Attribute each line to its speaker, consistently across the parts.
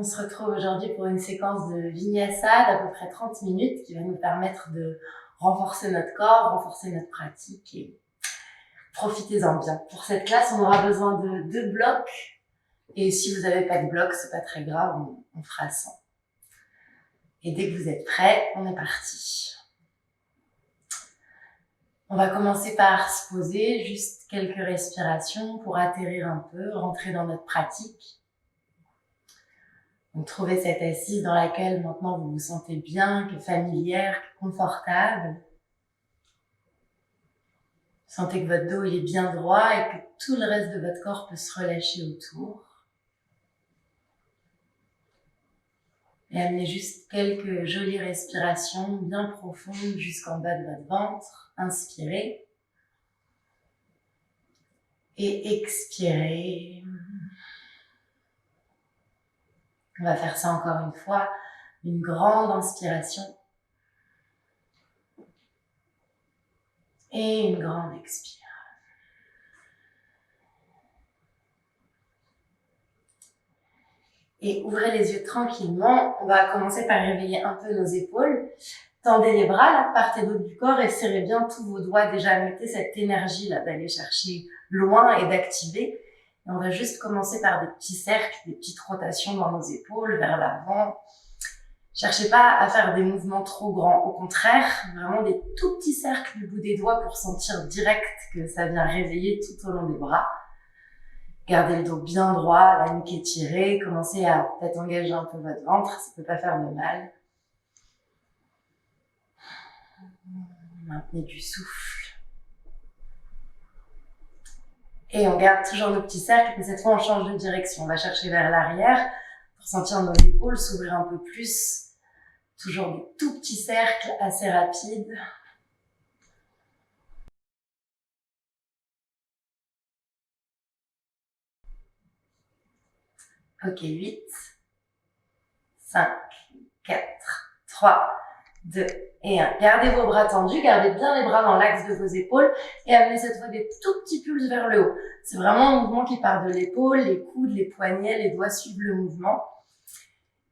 Speaker 1: On se retrouve aujourd'hui pour une séquence de Vinyasa d'à peu près 30 minutes qui va nous permettre de renforcer notre corps, renforcer notre pratique et profitez-en bien. Pour cette classe, on aura besoin de 2 blocs et si vous n'avez pas de blocs, c'est pas très grave, on fera sans. Et dès que vous êtes prêts, on est parti. On va commencer par se poser, juste quelques respirations pour atterrir un peu, rentrer dans notre pratique. Donc, trouvez cette assise dans laquelle maintenant vous vous sentez bien, qui est familière, qui est confortable. Sentez que votre dos il est bien droit et que tout le reste de votre corps peut se relâcher autour. Et amenez juste quelques jolies respirations bien profondes jusqu'en bas de votre ventre. Inspirez. Et expirez. On va faire ça encore une fois. Une grande inspiration. Et une grande expire. Et ouvrez les yeux tranquillement. On va commencer par réveiller un peu nos épaules. Tendez les bras là de part et d'autre du corps et serrez bien tous vos doigts. Déjà, mettez cette énergie là d'aller chercher loin et d'activer. Et on va juste commencer par des petits cercles, des petites rotations dans nos épaules vers l'avant. Cherchez pas à faire des mouvements trop grands. Au contraire, vraiment des tout petits cercles du bout des doigts pour sentir direct que ça vient réveiller tout au long des bras. Gardez le dos bien droit, la nuque étirée. Commencez à peut-être engager un peu votre ventre, ça peut pas faire de mal. Maintenez du souffle. Et on garde toujours nos petits cercles, mais cette fois on change de direction. On va chercher vers l'arrière pour sentir nos épaules s'ouvrir un peu plus. Toujours des tout petits cercles assez rapides. Ok, 8, 5, 4, 3, 2 et 1. Gardez vos bras tendus, gardez bien les bras dans l'axe de vos épaules et amenez cette fois des tout petits pulses vers le haut. C'est vraiment un mouvement qui part de l'épaule, les coudes, les poignets, les doigts suivent le mouvement.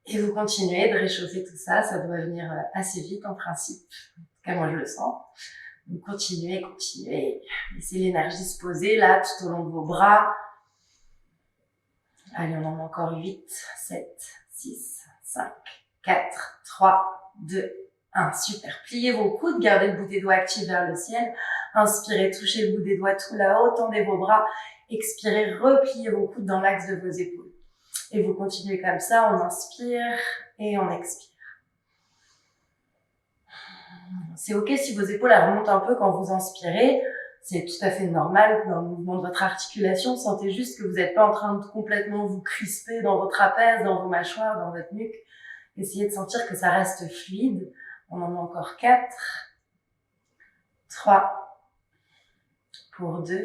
Speaker 1: Et vous continuez de réchauffer tout ça, ça doit venir assez vite en principe. En tout cas, moi je le sens. Donc continuez, continuez. Laissez l'énergie se poser là, tout au long de vos bras. Allez, on en a encore 8, 7, 6, 5, 4, 3, 2, 1. Super. Pliez vos coudes, gardez le bout des doigts actif vers le ciel. Inspirez, touchez le bout des doigts tout là-haut, tendez vos bras. Expirez, repliez vos coudes dans l'axe de vos épaules. Et vous continuez comme ça, on inspire et on expire. C'est ok si vos épaules remontent un peu quand vous inspirez. C'est tout à fait normal dans le mouvement de votre articulation. Sentez juste que vous n'êtes pas en train de complètement vous crisper dans vos trapèzes, dans vos mâchoires, dans votre nuque. Essayez de sentir que ça reste fluide. On en a encore 4, 3, pour 2.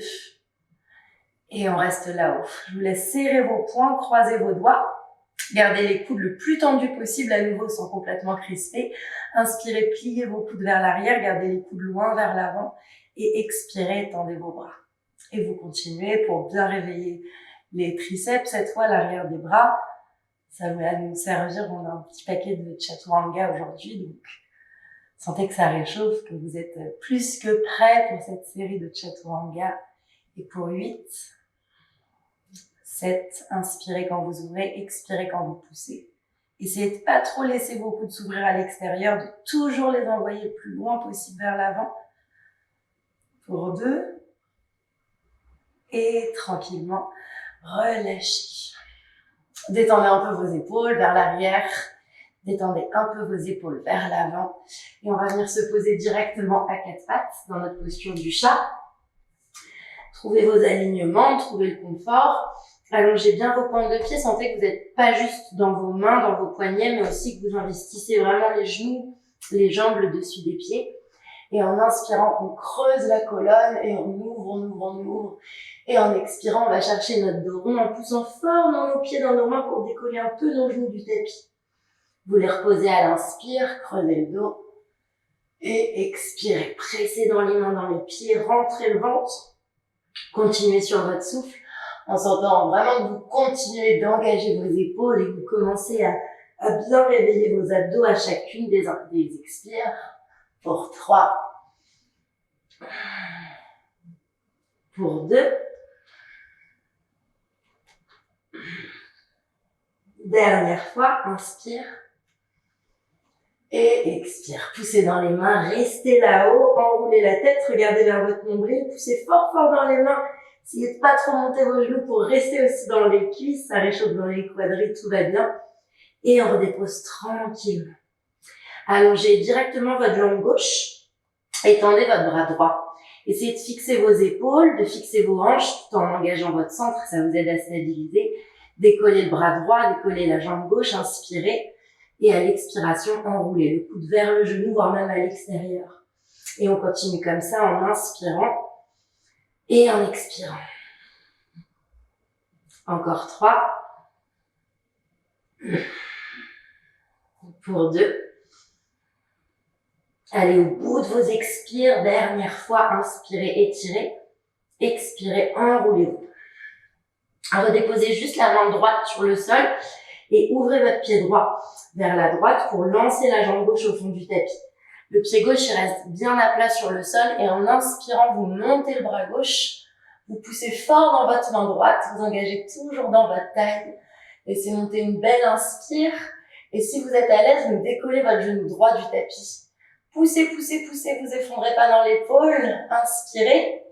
Speaker 1: Et on reste là-haut. Je vous laisse serrer vos poings, croiser vos doigts. Gardez les coudes le plus tendus possible à nouveau sans complètement crisper. Inspirez, pliez vos coudes vers l'arrière, gardez les coudes loin vers l'avant. Et expirez, tendez vos bras. Et vous continuez pour bien réveiller les triceps, cette fois l'arrière des bras. Ça va nous servir, on a un petit paquet de Chaturanga aujourd'hui, donc sentez que ça réchauffe, que vous êtes plus que prêts pour cette série de Chaturanga. Et pour 8, 7, inspirez quand vous ouvrez, expirez quand vous poussez. Essayez de pas trop laisser vos coudes s'ouvrir à l'extérieur, de toujours les envoyer le plus loin possible vers l'avant. Pour 2. Et tranquillement, relâchez. Détendez un peu vos épaules vers l'arrière. Détendez un peu vos épaules vers l'avant. Et on va venir se poser directement à 4 pattes dans notre posture du chat. Trouvez vos alignements, trouvez le confort. Allongez bien vos pointes de pied. Sentez que vous n'êtes pas juste dans vos mains, dans vos poignets, mais aussi que vous investissez vraiment les genoux, les jambes, le dessus des pieds. Et en inspirant, on creuse la colonne et on ouvre, on ouvre, on ouvre. Et en expirant, on va chercher notre dos rond en poussant fort dans nos pieds, dans nos mains pour décoller un peu nos genoux du tapis. Vous les reposez à l'inspire, creusez le dos. Et expirez, pressez dans les mains, dans les pieds, rentrez le ventre. Continuez sur votre souffle en sentant vraiment que vous continuez d'engager vos épaules et que vous commencez à bien réveiller vos abdos à chacune des expires. Pour 3. Pour 2. Dernière fois, inspire. Et expire. Poussez dans les mains, restez là-haut, enroulez la tête, regardez vers votre nombril, poussez fort fort dans les mains. Essayez de pas trop monter vos genoux pour rester aussi dans les cuisses, ça réchauffe dans les quadris, tout va bien. Et on redépose tranquillement. Allongez directement votre jambe gauche, étendez votre bras droit. Essayez de fixer vos épaules, de fixer vos hanches tout en engageant votre centre, ça vous aide à stabiliser. Décollez le bras droit, décollez la jambe gauche, inspirez. Et à l'expiration, enroulez le coude vers le genou, voire même à l'extérieur. Et on continue comme ça en inspirant et en expirant. Encore 3. Pour 2. Allez au bout de vos expires. Dernière fois, inspirez, étirez. Expirez, enroulez-vous. Redéposez juste la main droite sur le sol et ouvrez votre pied droit vers la droite pour lancer la jambe gauche au fond du tapis. Le pied gauche il reste bien à plat sur le sol et en inspirant, vous montez le bras gauche, vous poussez fort dans votre main droite, vous engagez toujours dans votre taille. Laissez monter une belle inspire et si vous êtes à l'aise, vous décollez votre genou droit du tapis. Poussez, poussez, poussez, vous effondrez pas dans l'épaule, inspirez.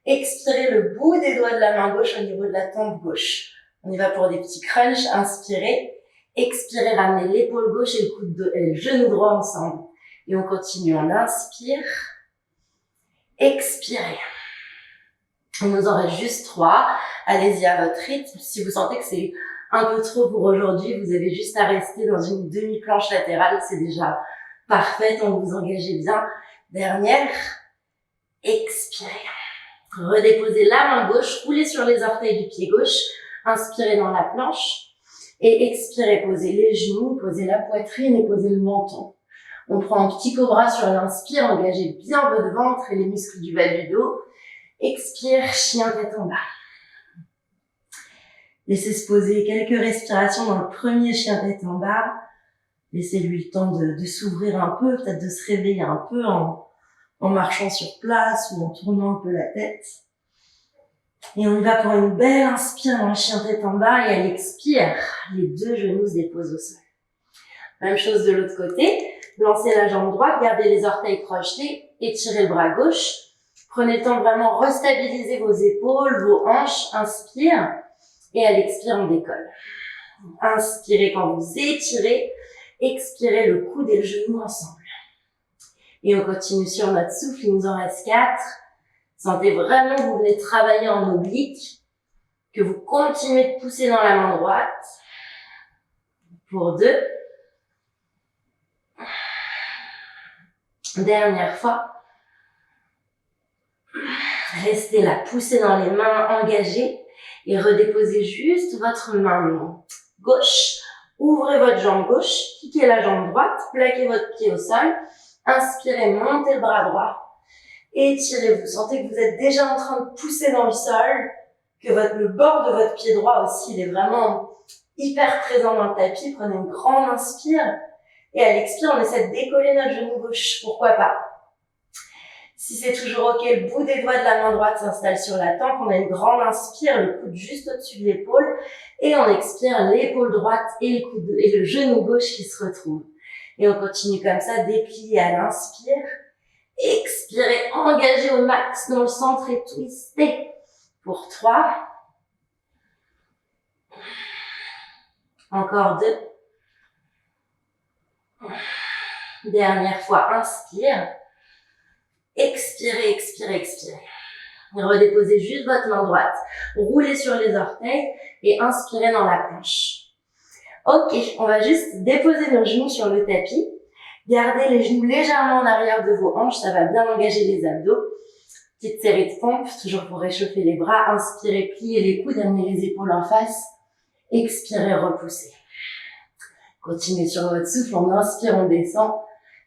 Speaker 1: Expirez le bout des doigts de la main gauche au niveau de la tempe gauche. On y va pour des petits crunchs. Inspirez. Expirez, ramenez l'épaule gauche et le genou droit ensemble. Et on continue. On inspire. Expirez. On nous en reste juste 3. Allez-y à votre rythme. Si vous sentez que c'est un peu trop pour aujourd'hui, vous avez juste à rester dans une demi-planche latérale. C'est déjà parfait. On vous engagez bien. Dernière. Expirez. Redéposez la main gauche, roulez sur les orteils du pied gauche, inspirez dans la planche et expirez, posez les genoux, posez la poitrine et posez le menton. On prend un petit cobra sur l'inspire, engagez bien votre ventre et les muscles du bas du dos. Expire, chien tête en bas. Laissez se poser quelques respirations dans le premier chien tête en bas. Laissez-lui le temps de s'ouvrir un peu, peut-être de se réveiller un peu en marchant sur place ou en tournant un peu la tête. Et on y va pour une belle inspire dans le chien tête en bas et à l'expire, les deux genoux se déposent au sol. Même chose de l'autre côté. Lancez la jambe droite, gardez les orteils crochetés, étirez le bras gauche. Prenez le temps de vraiment restabiliser vos épaules, vos hanches. Inspire et à l'expire, on décolle. Inspirez quand vous étirez. Expirez le coude et le genou ensemble. Et on continue sur notre souffle, il nous en reste 4. Sentez vraiment que vous venez travailler en oblique, que vous continuez de pousser dans la main droite. Pour 2. Dernière fois. Restez là, poussez dans les mains, engagez et redéposez juste votre main gauche. Ouvrez votre jambe gauche, kickez la jambe droite, plaquez votre pied au sol. Inspirez, montez le bras droit. Étirez-vous. Sentez que vous êtes déjà en train de pousser dans le sol, que le bord de votre pied droit aussi, il est vraiment hyper présent dans le tapis. Prenez une grande inspire. Et à l'expire, on essaie de décoller notre genou gauche. Pourquoi pas? Si c'est toujours ok, le bout des doigts de la main droite s'installe sur la tempe. On a une grande inspire, le coude juste au-dessus de l'épaule. Et on expire l'épaule droite et le genou gauche qui se retrouvent. Et on continue comme ça, déplié à l'inspire. Expirez, engagez au max dans le centre et twistez. Pour 3. Encore 2. Dernière fois, inspire. Expirez, expirez, expirez. Redéposez juste votre main droite. Roulez sur les orteils et inspirez dans la planche. Ok, on va juste déposer nos genoux sur le tapis. Gardez les genoux légèrement en arrière de vos hanches, ça va bien engager les abdos. Petite série de pompes, toujours pour réchauffer les bras. Inspirez, pliez les coudes, amenez les épaules en face. Expirez, repoussez. Continuez sur votre souffle, on inspire, on descend.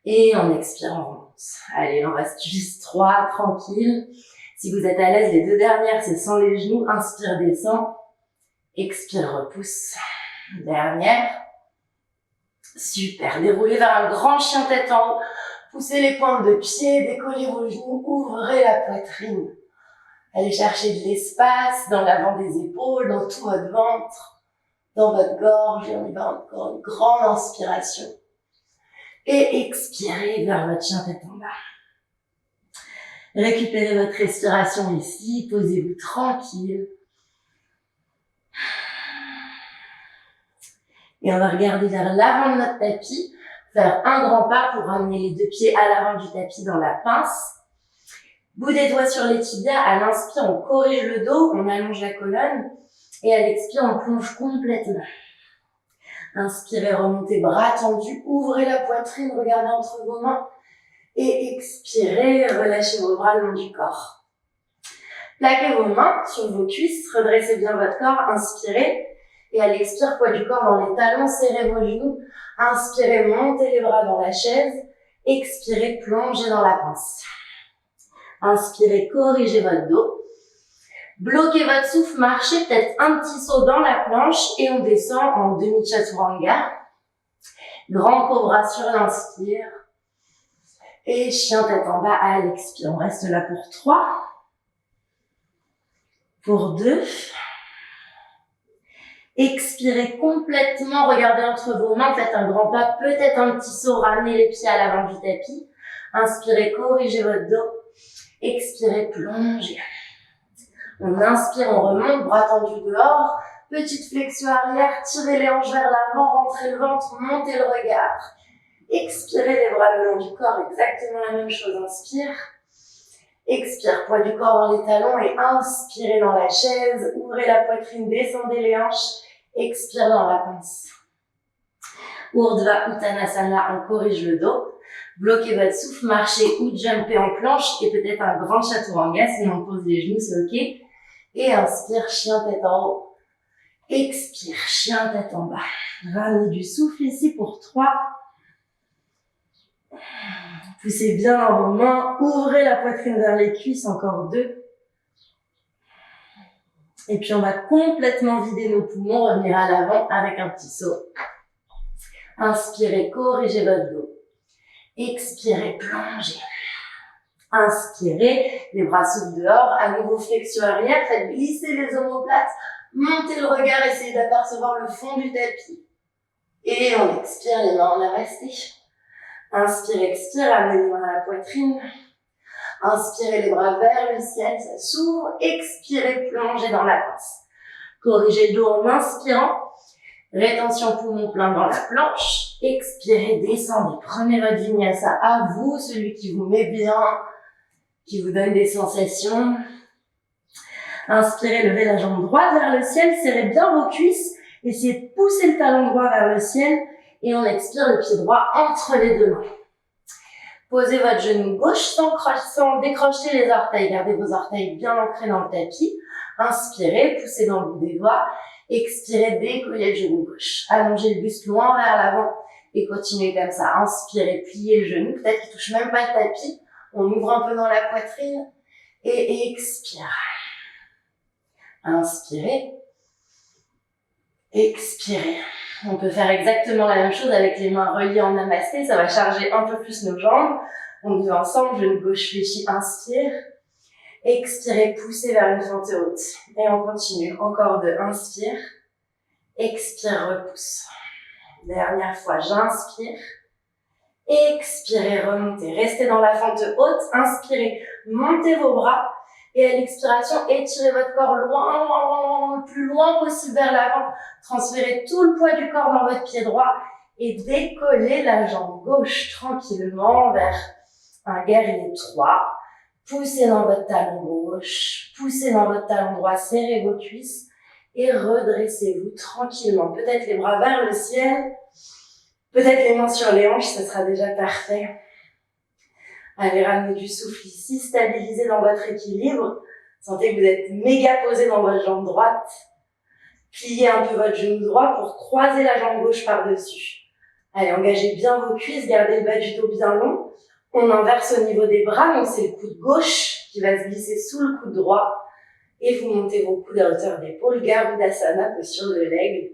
Speaker 1: Et on expire, on remonte. Allez, il en reste juste 3, tranquille. Si vous êtes à l'aise, les 2 dernières, c'est sans les genoux. Inspire, descend. Expire, repousse. Dernière. Super. Déroulez vers un grand chien tête en haut. Poussez les pointes de pied, décollez vos genoux, ouvrez la poitrine. Allez chercher de l'espace dans l'avant des épaules, dans tout votre ventre, dans votre gorge. Et on y va encore une grande inspiration. Et expirez vers votre chien tête en bas. Récupérez votre respiration ici, posez-vous tranquille. Et on va regarder vers l'avant de notre tapis, faire un grand pas pour ramener les deux pieds à l'avant du tapis dans la pince. Bout des doigts sur les tibias, à l'inspire, on corrige le dos, on allonge la colonne, et à l'expire, on plonge complètement. Inspirez, remontez, bras tendus, ouvrez la poitrine, regardez entre vos mains, et expirez, relâchez vos bras le long du corps. Plaquez vos mains sur vos cuisses, redressez bien votre corps, inspirez, et à l'expire, poids du corps dans les talons, serrez vos genoux, inspirez, montez les bras dans la chaise, expirez, plongez dans la pince. Inspirez, corrigez votre dos. Bloquez votre souffle, marchez peut-être un petit saut dans la planche et on descend en demi-chaturanga. Grand cobra sur l'inspire. Et chien tête en bas à l'expire. On reste là pour 3. Pour 2. Expirez complètement, regardez entre vos mains, faites un grand pas, peut-être un petit saut, ramenez les pieds à l'avant du tapis. Inspirez, corrigez votre dos. Expirez, plongez. On inspire, on remonte, bras tendus dehors. Petite flexion arrière, tirez les hanches vers l'avant, rentrez le ventre, montez le regard. Expirez les bras le long du corps, exactement la même chose. Inspire. Expire, poids du corps dans les talons et inspirez dans la chaise. Ouvrez la poitrine, descendez les hanches. Expire dans la pince. Urdhva Uttanasana, on corrige le dos. Bloquez votre souffle, marchez ou jumpez en planche et peut-être un grand chaturanga, sinon on pose les genoux, c'est ok. Et inspire, chien tête en haut. Expire, chien tête en bas. Ramenez du souffle ici pour 3. Poussez bien dans vos mains, ouvrez la poitrine vers les cuisses, encore 2. Et puis on va complètement vider nos poumons, revenir à l'avant avec un petit saut. Inspirez, corrigez votre dos. Expirez, plongez. Inspirez, les bras s'ouvrent dehors, à nouveau flexion arrière, faites glisser les omoplates, montez le regard, essayez d'apercevoir le fond du tapis. Et on expire, les mains en namasté. Inspire, expire, amenez les mains à la poitrine. Inspirez les bras vers le ciel, ça s'ouvre. Expirez, plongez dans la pince. Corrigez le dos en inspirant. Rétention poumon plein dans la planche. Expirez, descendez. Prenez votre vinyasa à vous, celui qui vous met bien, qui vous donne des sensations. Inspirez, levez la jambe droite vers le ciel, serrez bien vos cuisses. Essayez de pousser le talon droit vers le ciel. Et on expire le pied droit entre les deux mains. Posez votre genou gauche sans décrocher les orteils. Gardez vos orteils bien ancrés dans le tapis. Inspirez, poussez dans le bout des doigts. Expirez, décollez le genou gauche. Allongez le buste loin vers l'avant et continuez comme ça. Inspirez, pliez le genou. Peut-être qu'il touche même pas le tapis. On ouvre un peu dans la poitrine et expire. Inspirez. Expirez. On peut faire exactement la même chose avec les mains reliées en namasté. Ça va charger un peu plus nos jambes. On y va ensemble. Genou gauche fléchi. Inspire. Expirez, poussez vers une fente haute. Et on continue. Encore 2. Inspire. Expire, repousse. Dernière fois, j'inspire. Expirez, remontez. Restez dans la fente haute. Inspirez, montez vos bras. Et à l'expiration, étirez votre corps loin, le plus loin possible vers l'avant. Transférez tout le poids du corps dans votre pied droit. Et décollez la jambe gauche tranquillement vers un guerrier 3. Poussez dans votre talon gauche. Poussez dans votre talon droit. Serrez vos cuisses. Et redressez-vous tranquillement. Peut-être les bras vers le ciel. Peut-être les mains sur les hanches. Ce sera déjà parfait. Allez, ramenez du souffle ici, stabilisez dans votre équilibre. Sentez que vous êtes méga posé dans votre jambe droite. Pliez un peu votre genou droit pour croiser la jambe gauche par-dessus. Allez, engagez bien vos cuisses, gardez le bas du dos bien long. On inverse au niveau des bras, donc c'est le coude gauche qui va se glisser sous le coude droit. Et vous montez vos coudes à hauteur d'épaule, Garudasana, posture de l'aigle.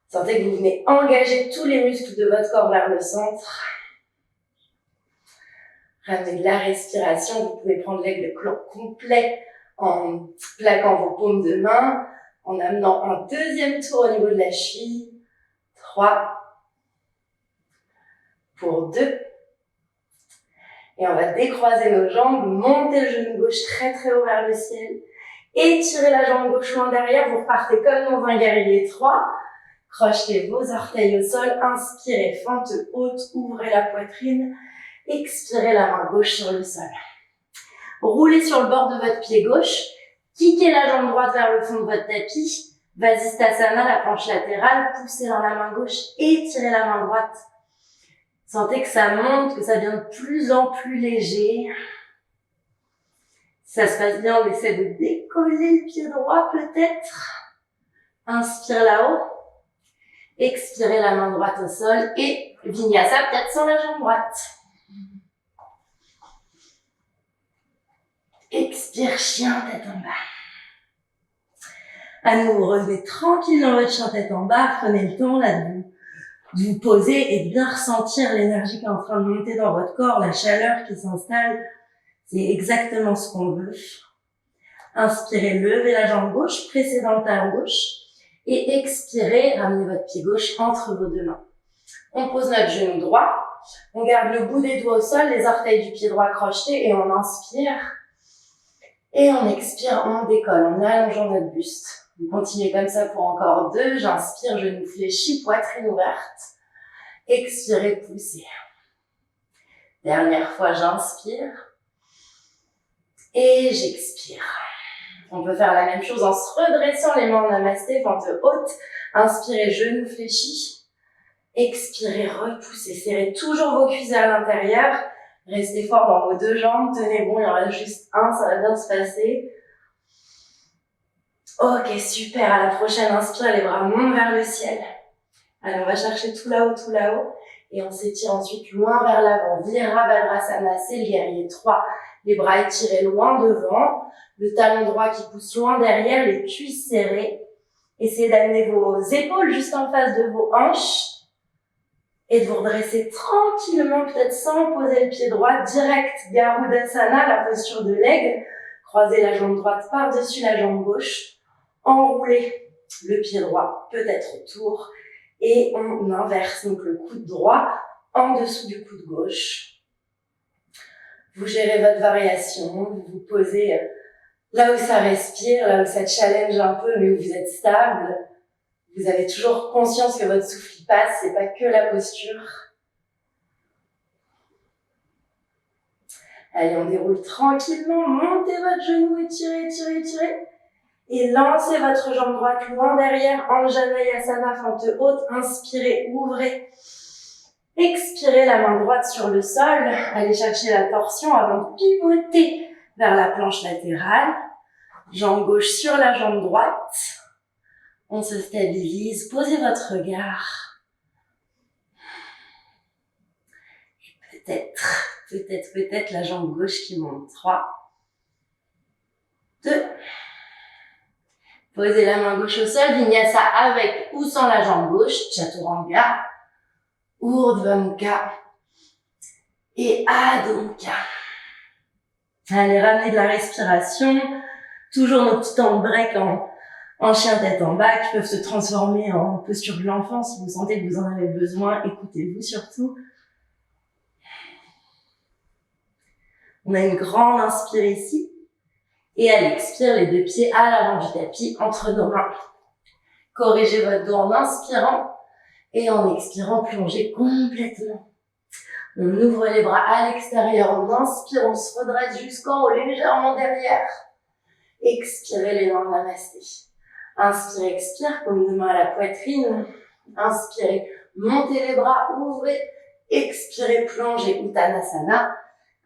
Speaker 1: Sentez que vous venez engager tous les muscles de votre corps vers le centre. Ramenez de la respiration, vous pouvez prendre l'aigle complet en plaquant vos paumes de main, en amenant un deuxième tour au niveau de la cheville. 3, pour 2. Et on va décroiser nos jambes, monter le genou gauche très très haut vers le ciel. Étirez la jambe gauche loin derrière, vous repartez comme dans un guerrier 3. Crochetez vos orteils au sol, inspirez, fente haute, ouvrez la poitrine. Expirez la main gauche sur le sol. Roulez sur le bord de votre pied gauche. Kickez la jambe droite vers le fond de votre tapis. Vasisthasana, la planche latérale. Poussez dans la main gauche. Étirez la main droite. Sentez que ça monte, que ça devient de plus en plus léger. Si ça se passe bien, on essaie de décoller le pied droit peut-être. Inspire là-haut. Expirez la main droite au sol. Et Vinyasa, peut-être sans la jambe droite. Expire, chien, tête en bas. À nouveau, revenez tranquille dans votre chien, tête en bas. Prenez le temps là de vous poser et de bien ressentir l'énergie qui est en train de monter dans votre corps, la chaleur qui s'installe. C'est exactement ce qu'on veut. Inspirez, levez la jambe gauche, pressez dans le talon gauche. Et expirez, ramenez votre pied gauche entre vos deux mains. On pose notre genou droit. On garde le bout des doigts au sol, les orteils du pied droit crochetés et on inspire. Et on expire, on décolle en allongeant notre buste. Vous continuez comme ça pour encore 2. J'inspire, genou fléchi, poitrine ouverte. Expirez, poussez. Dernière fois, j'inspire. Et j'expire. On peut faire la même chose en se redressant les mains en namasté, fente haute. Inspirez, genou fléchi. Expirez, repoussez. Serrez toujours vos cuisses à l'intérieur. Restez fort dans vos deux jambes, tenez bon, il y en reste juste un, ça va bien se passer. Ok, super, à la prochaine, inspire, les bras montent vers le ciel. Allez, on va chercher tout là-haut, et on s'étire ensuite loin vers l'avant. Virabhadrasana, c'est le guerrier 3. Les bras étirés loin devant, le talon droit qui pousse loin derrière, les cuisses serrées. Essayez d'amener vos épaules juste en face de vos hanches. Et de vous redresser tranquillement, peut-être sans poser le pied droit, direct Garudasana, la posture de l'aigle. Croisez la jambe droite par-dessus la jambe gauche. Enroulez le pied droit, peut-être autour. Et on inverse donc le coude droit en dessous du coude gauche. Vous gérez votre variation, vous vous posez là où ça respire, là où ça challenge un peu, mais où vous êtes stable. Vous avez toujours conscience que votre souffle passe, c'est pas que la posture. Allez, on déroule tranquillement, montez votre genou, étirez. Et lancez votre jambe droite loin derrière, Anjaneyasana, fente haute, inspirez, ouvrez. Expirez la main droite sur le sol, allez chercher la torsion avant de pivoter vers la planche latérale. Jambe gauche sur la jambe droite. On se stabilise, posez votre regard. Et peut-être la jambe gauche qui monte. 3, 2. Posez la main gauche au sol, Vinyasa avec ou sans la jambe gauche, Chaturanga, Urdhva Mukha et Adho Mukha. Allez, ramenez de la respiration, toujours nos petits temps de break en chien tête en bas qui peuvent se transformer en posture de l'enfant si vous sentez que vous en avez besoin. Écoutez-vous surtout. On a une grande inspire ici. Et à l'expire, les deux pieds à l'avant du tapis entre nos mains. Corrigez votre dos en inspirant et en expirant, plongez complètement. On ouvre les bras à l'extérieur, on inspire, on se redresse jusqu'en haut, légèrement derrière. Expirez les mains namasté. Inspirez, expire, paume de main à la poitrine. Inspirez, montez les bras, ouvrez. Expirez, plongez, Uttanasana.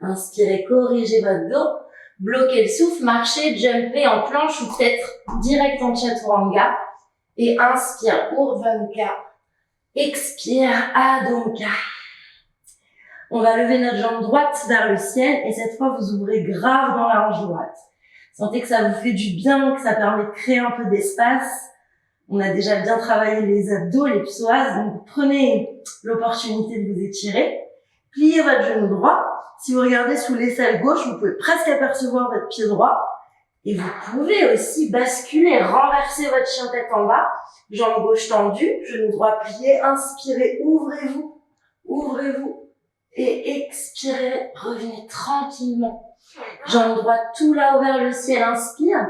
Speaker 1: Inspirez, corrigez votre dos. Bloquez le souffle, marchez, jumpez en planche ou peut-être direct en Chaturanga. Et inspire, Urdhva Mukha. Expire, Adho Mukha. On va lever notre jambe droite vers le ciel et cette fois vous ouvrez grave dans la hanche droite. Sentez que ça vous fait du bien, que ça permet de créer un peu d'espace. On a déjà bien travaillé les abdos, les psoas, donc prenez l'opportunité de vous étirer. Pliez votre genou droit. Si vous regardez sous l'aisselle gauche, vous pouvez presque apercevoir votre pied droit. Et vous pouvez aussi basculer, renverser votre chien tête en bas. Jambe gauche tendue, genou droit plié. Inspirez, ouvrez-vous, ouvrez-vous. Et expirez, revenez tranquillement. Jambe droite tout là-haut vers le ciel, inspire.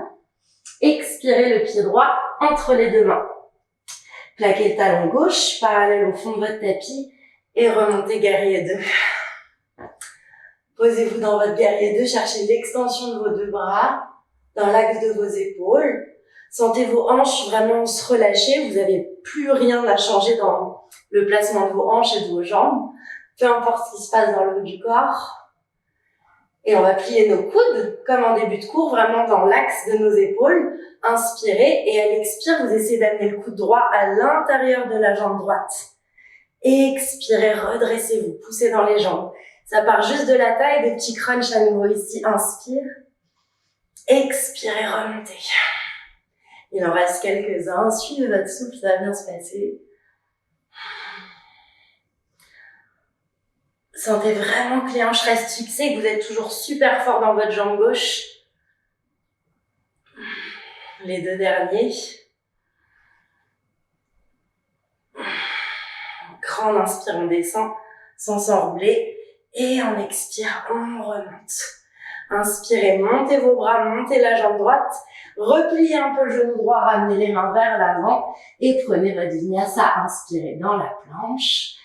Speaker 1: Expirez le pied droit entre les deux mains. Plaquez le talon gauche, parallèle au fond de votre tapis et remontez guerrier 2. Posez-vous dans votre guerrier 2, cherchez l'extension de vos deux bras dans l'axe de vos épaules. Sentez vos hanches vraiment se relâcher, vous n'avez plus rien à changer dans le placement de vos hanches et de vos jambes. Peu importe ce qui se passe dans le haut du corps. Et on va plier nos coudes, comme en début de cours, vraiment dans l'axe de nos épaules. Inspirez, et à l'expire, vous essayez d'amener le coude droit à l'intérieur de la jambe droite. Expirez, redressez-vous, poussez dans les jambes. Ça part juste de la taille, des petits crunchs à nouveau ici. Inspire. Expirez, remontez. Il en reste quelques-uns. Suivez votre souffle, ça va bien se passer. Sentez vraiment que les hanches restent fixées, que vous êtes toujours super fort dans votre jambe gauche. Les deux derniers. Grande inspire, on descend sans s'enrouler. Et on expire, on remonte. Inspirez, montez vos bras, montez la jambe droite. Repliez un peu le genou droit, ramenez les mains vers l'avant. Et prenez votre vinyasa, inspirez dans la planche.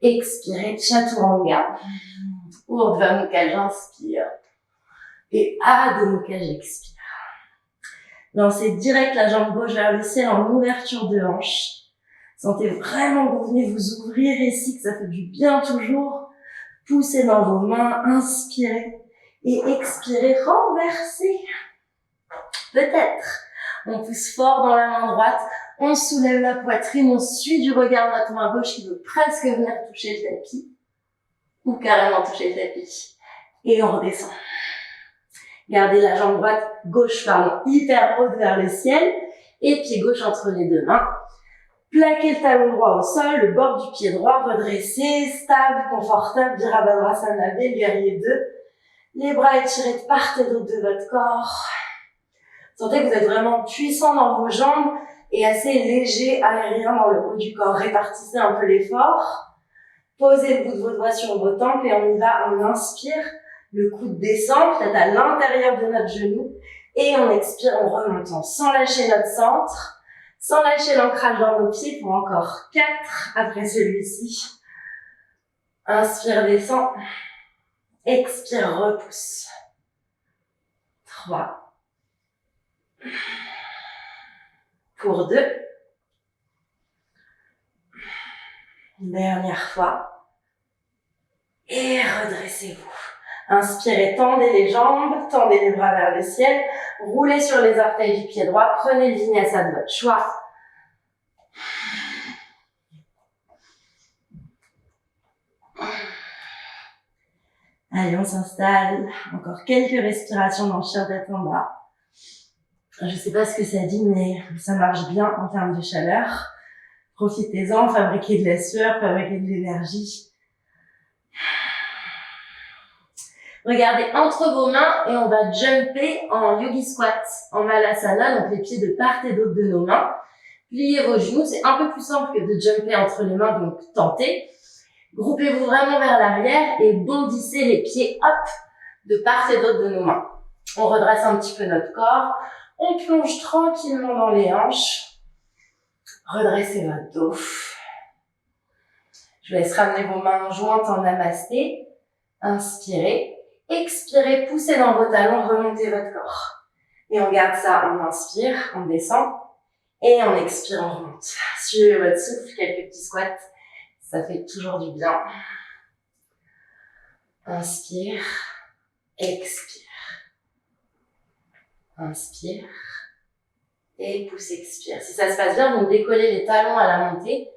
Speaker 1: Expirez, chaturanga. Urdhva Mukha, j'inspire. Et Adho Mukha, j'expire. Lancez direct la jambe gauche vers le ciel en ouverture de hanche. Sentez vraiment que vous venez vous ouvrir ici, que ça fait du bien toujours. Poussez dans vos mains, inspirez. Et expirez, renversez. Peut-être. On pousse fort dans la main droite. On soulève la poitrine, on suit du regard notre main gauche qui veut presque venir toucher le tapis. Ou carrément toucher le tapis. Et on redescend. Gardez la jambe droite, gauche, hyper haute vers le ciel. Et pied gauche entre les deux mains. Plaquez le talon droit au sol, le bord du pied droit redressé, stable, confortable, Virabhadrasana, le guerrier 2. Les bras étirés de part et d'autre de votre corps. Sentez que vous êtes vraiment puissant dans vos jambes et assez léger, aérien dans le haut du corps. Répartissez un peu l'effort. Posez le bout de vos doigts sur vos tempes et on y va. On inspire, le coude descend, peut-être à l'intérieur de notre genou. Et on expire en remontant, sans lâcher notre centre, sans lâcher l'ancrage dans nos pieds pour encore 4 après celui-ci. Inspire, descend. Expire, repousse. 3. Pour 2. Dernière fois. Et redressez-vous. Inspirez, tendez les jambes, tendez les bras vers le ciel, roulez sur les orteils du pied droit, prenez le vinyasa de votre choix. Allez, on s'installe. Encore quelques respirations dans le chien tête en bas. Je sais pas ce que ça dit, mais ça marche bien en termes de chaleur. Profitez-en, fabriquez de la sueur, fabriquez de l'énergie. Regardez entre vos mains et on va jumper en yogi squat, en malasana, donc les pieds de part et d'autre de nos mains. Pliez vos genoux, c'est un peu plus simple que de jumper entre les mains, donc tentez. Groupez-vous vraiment vers l'arrière et bondissez les pieds, hop, de part et d'autre de nos mains. On redresse un petit peu notre corps, on plonge tranquillement dans les hanches. Redressez votre dos. Je vous laisse ramener vos mains jointes en namasté. Inspirez. Expirez, poussez dans vos talons, remontez votre corps. Et on garde ça, on inspire, on descend. Et on expire, on remonte. Suivez votre souffle, quelques petits squats. Ça fait toujours du bien. Inspire. Expire. Inspire. Et pousse, expire. Si ça se passe bien, vous décollez les talons à la montée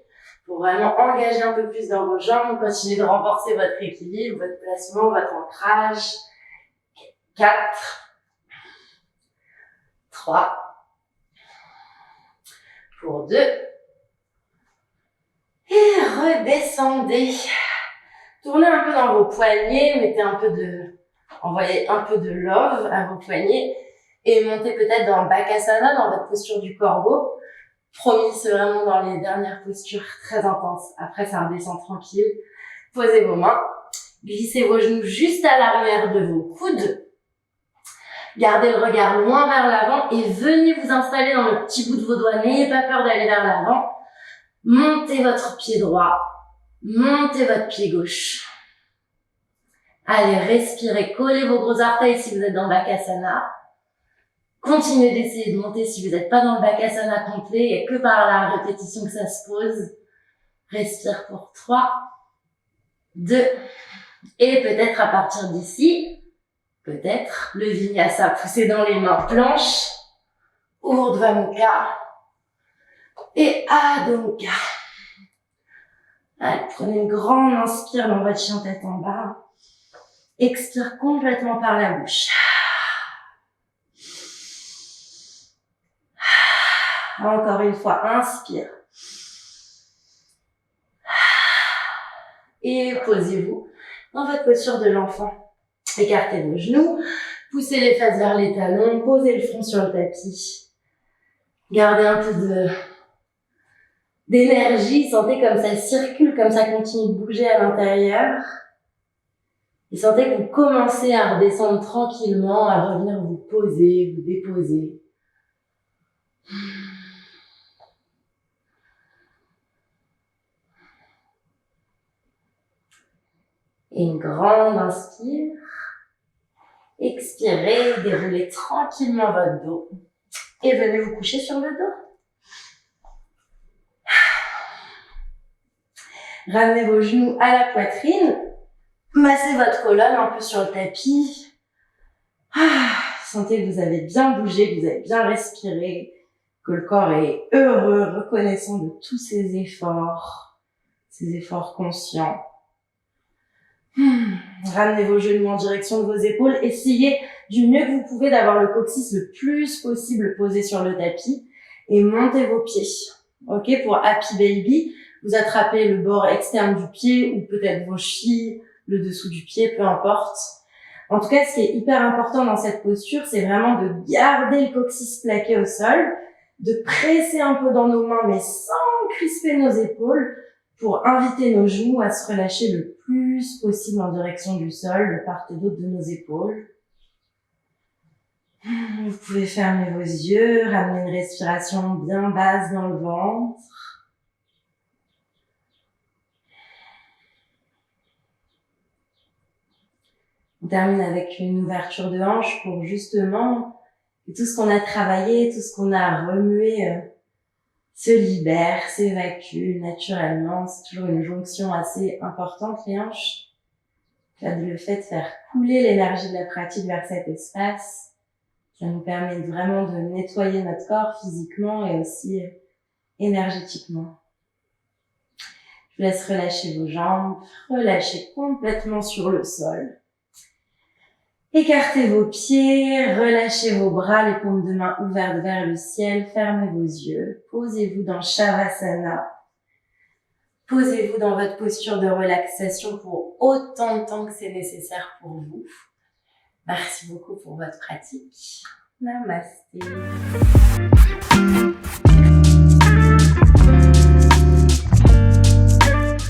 Speaker 1: pour vraiment engager un peu plus dans vos jambes. Continuez de renforcer votre équilibre, votre placement, votre ancrage. 4. 3, pour 2, et redescendez. Tournez un peu dans vos poignets, envoyez un peu de love à vos poignets et montez peut-être dans Bakasana, dans votre posture du corbeau. Promis, c'est vraiment dans les dernières postures très intenses. Après, ça redescend tranquille. Posez vos mains, glissez vos genoux juste à l'arrière de vos coudes. Gardez le regard loin vers l'avant et venez vous installer dans le petit bout de vos doigts. N'ayez pas peur d'aller vers l'avant. Montez votre pied droit, montez votre pied gauche. Allez, respirez, collez vos gros orteils si vous êtes dans Bakasana. Continuez d'essayer de monter si vous n'êtes pas dans le Bakasana complet. Il n'y a que par la répétition que ça se pose. Respire pour 3, 2, et peut-être à partir d'ici, peut-être le Vinyasa, poussez dans les mains, planche, Urdhva Mukha et Adho Mukha. Allez, prenez une grande inspire dans votre chien tête en bas. Expire complètement par la bouche. Encore une fois, inspire. Et posez-vous dans votre posture de l'enfant. Écartez vos genoux, poussez les fesses vers les talons, posez le front sur le tapis. Gardez un peu d'énergie, sentez comme ça circule, comme ça continue de bouger à l'intérieur. Et sentez que vous commencez à redescendre tranquillement, à revenir vous poser, vous déposer. Et une grande inspire. Expirez, déroulez tranquillement votre dos. Et venez vous coucher sur le dos. Ramenez vos genoux à la poitrine. Massez votre colonne un peu sur le tapis. Sentez que vous avez bien bougé, que vous avez bien respiré, que le corps est heureux, reconnaissant de tous ces efforts conscients. Ramenez vos genoux en direction de vos épaules. Essayez du mieux que vous pouvez d'avoir le coccyx le plus possible posé sur le tapis et montez vos pieds. Ok, pour Happy Baby, vous attrapez le bord externe du pied ou peut-être vos chevilles, le dessous du pied, peu importe. En tout cas, ce qui est hyper important dans cette posture, c'est vraiment de garder le coccyx plaqué au sol, de presser un peu dans nos mains mais sans crisper nos épaules, pour inviter nos genoux à se relâcher le plus possible en direction du sol, de part et d'autre de nos épaules. Vous pouvez fermer vos yeux, ramener une respiration bien basse dans le ventre. On termine avec une ouverture de hanche pour justement que tout ce qu'on a travaillé, tout ce qu'on a remué se libère, s'évacue naturellement. C'est toujours une jonction assez importante, les hanches. Le fait de faire couler l'énergie de la pratique vers cet espace, ça nous permet vraiment de nettoyer notre corps physiquement et aussi énergétiquement. Je vous laisse relâcher vos jambes, relâchez complètement sur le sol. Écartez vos pieds, relâchez vos bras, les paumes de main ouvertes vers le ciel, fermez vos yeux, posez-vous dans Shavasana. Posez-vous dans votre posture de relaxation pour autant de temps que c'est nécessaire pour vous. Merci beaucoup pour votre pratique. Namasté.